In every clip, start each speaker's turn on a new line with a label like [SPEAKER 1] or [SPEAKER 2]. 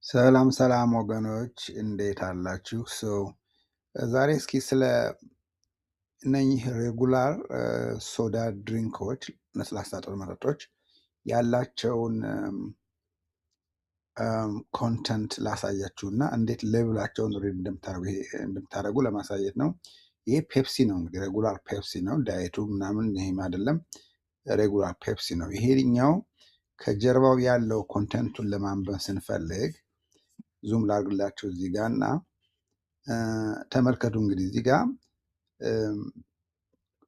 [SPEAKER 1] ሰላም ሰላም ወገኖች እንዴት አላችሁ? ዛሬ እስኪ ስለ እነኚህ ሬጉላር ሶዳ ድሪንኮች ለስላሳ መጠጦች ያላቸውን ኮንተንት ላሳያችሁ እና እንዴት ሌብላቸውን ሪድ እንደምታደርጉ ለማሳየት ነው። ይሄ ፔፕሲ ነው እንግዲህ ሬጉላር ፔፕሲ ነው። ዳየቱ ምናምን ይሄም አይደለም፣ ሬጉላር ፔፕሲ ነው። ይሄኛው ከጀርባው ያለው ኮንተንቱን ለማንበብ ስንፈልግ ዙም ላድርግላችሁ እዚህ ጋር እና ተመልከቱ። እንግዲህ እዚህ ጋር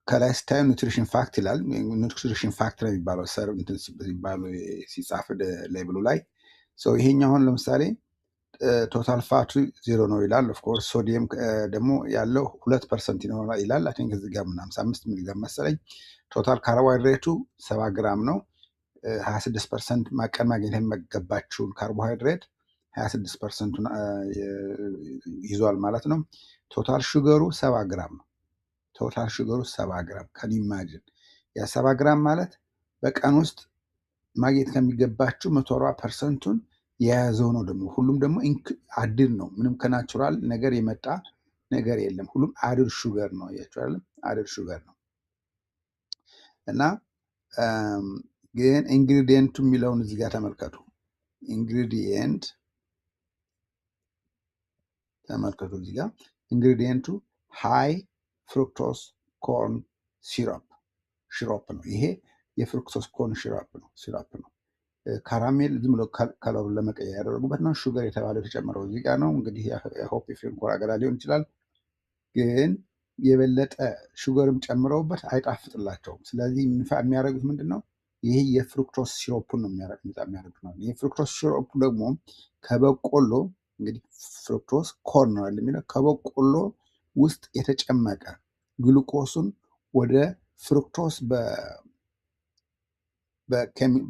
[SPEAKER 1] ከላይ ስታዩ ኒውትሪሽን ፋክት ይላል። ኒውትሪሽን ፋክት ነው የሚባለው ሰርቭ እንትን ሲባሉ ሲጻፍ ሌብሉ ላይ። ይሄኛው አሁን ለምሳሌ ቶታል ፋቱ 0 ነው ይላል። ኦፍኮርስ ሶዲየም ደግሞ ያለው 2% ይኖራል ይላል። አይ ቲንክ እዚህ ጋር 55 ሚሊግራም መሰለኝ። ቶታል ካርቦሃይድሬቱ 70 ግራም ነው። 26% ቀን ማግኘት የሚገባችውን ካርቦሃይድሬት 26%ቱን ይዟል ማለት ነው። ቶታል ሹገሩ 70 ግራም ነው። ቶታል ሹገሩ 70 ግራም ከን ኢማጂን ያ 70 ግራም ማለት በቀን ውስጥ ማግኘት ከሚገባችሁ 140%ቱን የያዘው ነው። ደግሞ ሁሉም ደግሞ አድድ ነው። ምንም ከናቹራል ነገር የመጣ ነገር የለም። ሁሉም አድድ ሹገር ነው። አያችሁ አይደል? አድድ ሹገር ነው። እና ግን ኢንግሪዲየንቱ የሚለውን እዚህ ጋር ተመልከቱ። ኢንግሪዲየንት ተመልከቱ እዚህ ጋር ኢንግሪዲየንቱ ሃይ ፍሩክቶስ ኮርን ሲሮፕ ነው። ይሄ የፍሩክቶስ ኮርን ሲሮፕ ነው። ካራሜል ዝም ብሎ ከለሩን ለመቀየር ያደረጉበት ነው። ሹገር የተባለው የተጨመረው እዚህ ጋር ነው። እንግዲህ የሆፕ ፊልም አገዳ ሊሆን ይችላል። ግን የበለጠ ሹገርም ጨምረውበት አይጣፍጥላቸውም። ስለዚህ የሚያደርጉት ምንድን ነው? ይሄ የፍሩክቶስ ሲሮፑን ነው የሚያደርጉት ነው። ይህ ፍሩክቶስ ሲሮፑ ደግሞ ከበቆሎ እንግዲህ ፍሩክቶስ ኮርን ነው የሚለው ከበቆሎ ውስጥ የተጨመቀ ግሉኮሱን ወደ ፍሩክቶስ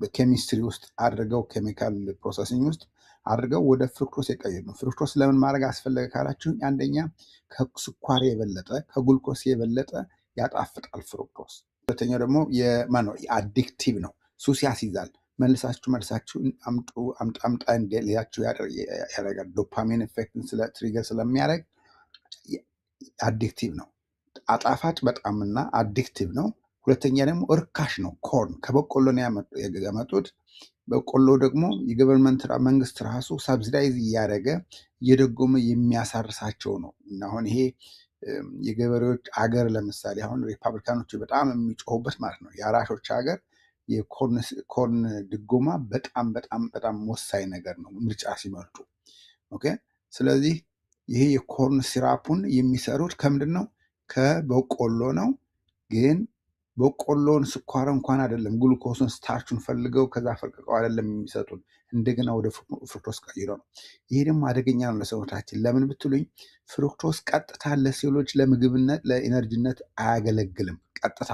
[SPEAKER 1] በኬሚስትሪ ውስጥ አድርገው ኬሚካል ፕሮሰሲንግ ውስጥ አድርገው ወደ ፍሩክቶስ የቀየሩ ነው። ፍሩክቶስ ለምን ማድረግ አስፈለገ ካላችሁ፣ አንደኛ ከስኳር የበለጠ ከጉልኮስ የበለጠ ያጣፍጣል ፍሩክቶስ። ሁለተኛው ደግሞ አዲክቲቭ ነው፣ ሱስ ያስይዛል። መልሳችሁ አምጣ እንዲላችሁ ያደርጋል። ዶፓሚን ኤፌክትን ትሪገር ስለሚያደርግ አዲክቲቭ ነው። አጣፋጭ በጣምና አዲክቲቭ ነው። ሁለተኛ ደግሞ እርካሽ ነው። ኮርን ከበቆሎ ነው ያመጡት። በቆሎ ደግሞ የገቨርንመንት መንግስት ራሱ ሳብሲዳይዝ እያደረገ እየደጎመ የሚያሳርሳቸው ነው። እና አሁን ይሄ የገበሬዎች አገር ለምሳሌ አሁን ሪፐብሊካኖች በጣም የሚጮሁበት ማለት ነው። የአራሾች ሀገር የኮርን ድጎማ በጣም በጣም በጣም ወሳኝ ነገር ነው ምርጫ ሲመርጡ። ኦኬ። ስለዚህ ይሄ የኮርን ሲራፑን የሚሰሩት ከምንድን ነው? ከበቆሎ ነው። ግን በቆሎን ስኳር እንኳን አይደለም፣ ግሉኮስን ስታርቹን ፈልገው ከዛ ፈልቅቀው አይደለም የሚሰጡን፣ እንደገና ወደ ፍሩክቶስ ቀይረው ነው። ይሄ ደግሞ አደገኛ ነው ለሰውነታችን። ለምን ብትሉኝ፣ ፍሩክቶስ ቀጥታ ለሴሎች ለምግብነት ለኢነርጂነት አያገለግልም። ቀጥታ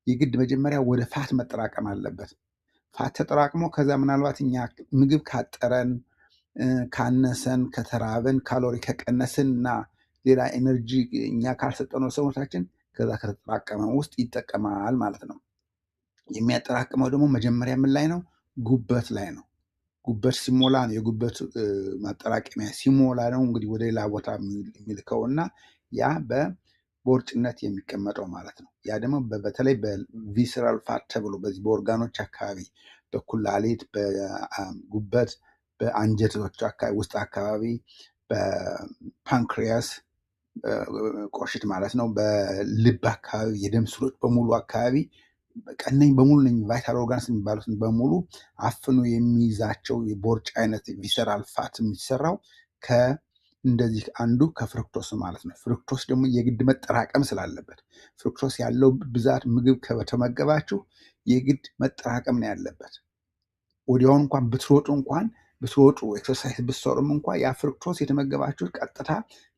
[SPEAKER 1] የግድ መጀመሪያ ወደ ፋት መጠራቀም አለበት። ፋት ተጠራቅሞ ከዛ ምናልባት እኛ ምግብ ካጠረን ካነሰን ከተራብን ካሎሪ ከቀነስን እና ሌላ ኤነርጂ እኛ ካልሰጠነው ሰውነታችን ከዛ ከተጠራቀመ ውስጥ ይጠቀማል ማለት ነው። የሚያጠራቅመው ደግሞ መጀመሪያ ምን ላይ ነው? ጉበት ላይ ነው። ጉበት ሲሞላ ነው፣ የጉበት ማጠራቀሚያ ሲሞላ ነው እንግዲህ ወደ ሌላ ቦታ የሚልከው እና ያ በቦርጭነት የሚቀመጠው ማለት ነው። ያ ደግሞ በተለይ በቪስራል ፋት ተብሎ በዚህ በኦርጋኖች አካባቢ በኩላሊት፣ በጉበት፣ በአንጀቶች ውስጥ አካባቢ፣ በፓንክሪያስ ቆሽት ማለት ነው፣ በልብ አካባቢ፣ የደም ስሮች በሙሉ አካባቢ ቀነኝ በሙሉ ነኝ ቫይታል ኦርጋንስ የሚባሉትን በሙሉ አፍኖ የሚይዛቸው የቦርጭ አይነት ቪሰራል ፋት የሚሰራው እንደዚህ አንዱ ከፍሩክቶስ ማለት ነው። ፍሩክቶስ ደግሞ የግድ መጠራቀም ስላለበት ፍሩክቶስ ያለው ብዛት ምግብ ከተመገባችሁ የግድ መጠራቀም ነው ያለበት። ወዲያውኑ እንኳን ብትሮጡ ኤክሰርሳይዝ ብትሰሩም እንኳ ያ ፍሩክቶስ የተመገባችሁት ቀጥታ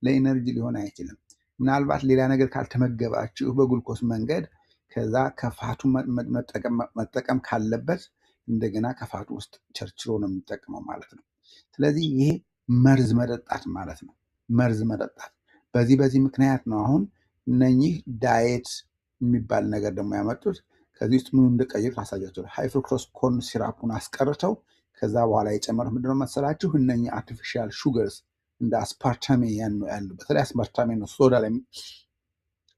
[SPEAKER 1] ለኢነርጂ ሊሆን አይችልም። ምናልባት ሌላ ነገር ካልተመገባችሁ በግሉኮስ መንገድ ከዛ ከፋቱ መጠቀም ካለበት እንደገና ከፋቱ ውስጥ ቸርችሮ ነው የሚጠቀመው ማለት ነው። ስለዚህ ይሄ መርዝ መጠጣት ማለት ነው። መርዝ መጠጣት በዚህ ምክንያት ነው አሁን እነኚህ ዳየት የሚባል ነገር ደግሞ ያመጡት። ከዚህ ውስጥ ምኑ እንደቀየሩት አሳያቸው። ሃይ ፍሩክቶስ ኮርን ሲራፑን አስቀርተው ከዛ በኋላ የጨመሩት ምንድነው መሰላችሁ? እነኚህ አርቲፊሻል ሹገርስ እንደ አስፓርታሜ ያሉ በተለይ አስፓርታሜ ነው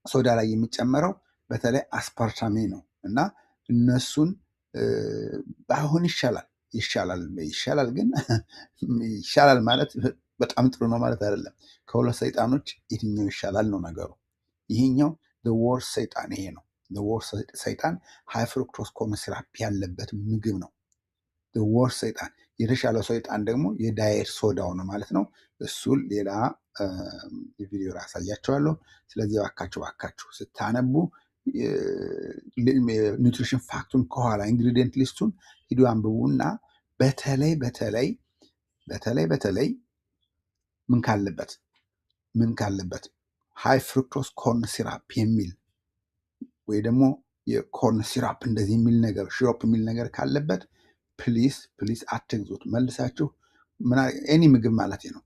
[SPEAKER 1] ሶዳ ላይ የሚጨመረው በተለይ አስፓርታሜ ነው እና እነሱን አሁን ይሻላል ግን ይሻላል ማለት በጣም ጥሩ ነው ማለት አይደለም። ከሁለት ሰይጣኖች የትኛው ይሻላል ነው ነገሩ። ይሄኛው ወርስ ሰይጣን ይሄ ነው። ወርስ ሰይጣን ሃይ ፍሩክቶስ ኮርን ሲራፕ ያለበት ምግብ ነው። ወርስ ሰይጣን የተሻለው ሰይጣን ደግሞ የዳየት ሶዳው ነው ማለት ነው። እሱን ሌላ ቪዲዮ ያሳያቸዋለሁ። ስለዚህ እባካችሁ ስታነቡ ኒውትሪሽን ፋክቱን ከኋላ ኢንግሪዲየንት ሊስቱን ሂዱ አንብቡና በተለይ ምን ካለበት ሃይ ፍሩክቶስ ኮርን ሲራፕ የሚል ወይ ደግሞ የኮርን ሲራፕ እንደዚህ የሚል ነገር ሽሮፕ የሚል ነገር ካለበት ፕሊስ አትግዙት። መልሳችሁ ኤኒ ምግብ ማለት ነው።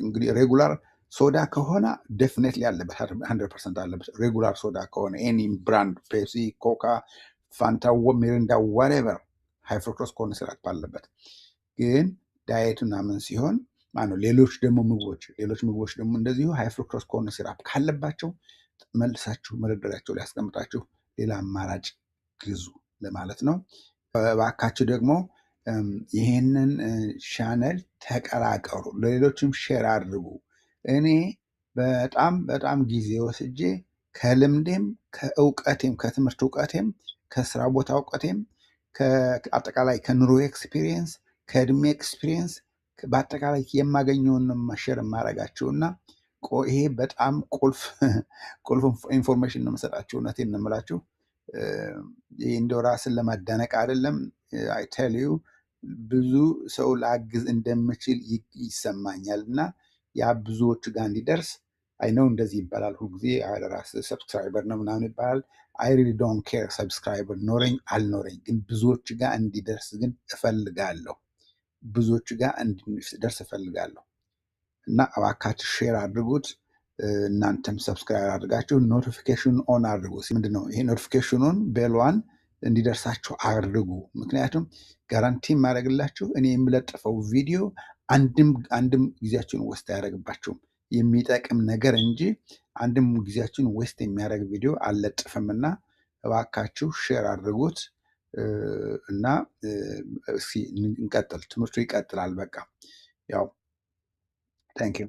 [SPEAKER 1] እንግዲህ ሬጉላር ሶዳ ከሆነ ዴፊኔትሊ አለበት 100% አለበት። ሬጉላር ሶዳ ከሆነ ኤኒ ብራንድ ፔፕሲ፣ ኮካ፣ ፋንታ፣ ሚሪንዳ ዋትኤቨር ሃይ ፍሩክቶስ ኮርን ሲራፕ አለበት። ግን ዳየቱ ምናምን ሲሆን ሌሎች ምግቦች ደግሞ እንደዚሁ ሃይ ፍሩክቶስ ኮርን ሲራፕ ካለባቸው መልሳችሁ መደርደሪያቸው ላይ ያስቀምጣችሁ ሌላ አማራጭ ግዙ ለማለት ነው። እባካችሁ ደግሞ ይህንን ቻነል ተቀላቀሉ፣ ለሌሎችም ሼር አድርጉ። እኔ በጣም ጊዜ ወስጄ ከልምዴም ከእውቀቴም ከትምህርት እውቀቴም ከስራ ቦታ እውቀቴም አጠቃላይ ከኑሮ ኤክስፒሪየንስ ከእድሜ ኤክስፒሪየንስ በአጠቃላይ የማገኘውን ሼር የማደርጋችሁና ይሄ በጣም ቁልፍ ኢንፎርሜሽን ነው የምሰጣችሁ። እውነቴን ነው የምላችሁ። ይህ እንደው ራስን ለማዳነቅ አይደለም። አይ ቴል ዩ ብዙ ሰው ላግዝ እንደምችል ይሰማኛል እና ያ ብዙዎች ጋር እንዲደርስ አይ ነው እንደዚህ ይባላል ሁልጊዜ ራስ ሰብስክራይበር ነው ምናምን ይባላል። አይ ሪሊ ዶንት ኬር ሰብስክራይበር ኖረኝ አልኖረኝ፣ ግን ብዙዎች ጋር እንዲደርስ ግን እፈልጋለሁ። እና እባካችሁ ሼር አድርጉት። እናንተም ሰብስክራይብ አድርጋችሁ ኖቲፊኬሽን ኦን አድርጉ። ምንድነው ይሄ ኖቲፊኬሽኑን ቤልዋን እንዲደርሳችሁ አድርጉ። ምክንያቱም ጋራንቲ ማድረግላችሁ እኔ የምለጥፈው ቪዲዮ አንድም ጊዜያችሁን ወስድ አያደርግባችሁም፣ የሚጠቅም ነገር እንጂ አንድም ጊዜያችሁን ዌስት የሚያደርግ ቪዲዮ አልለጥፍምና እባካችሁ ሼር አድርጉት እና እስኪ እንቀጥል። ትምህርቱ ይቀጥላል። በቃ ያው ታንክ ዩ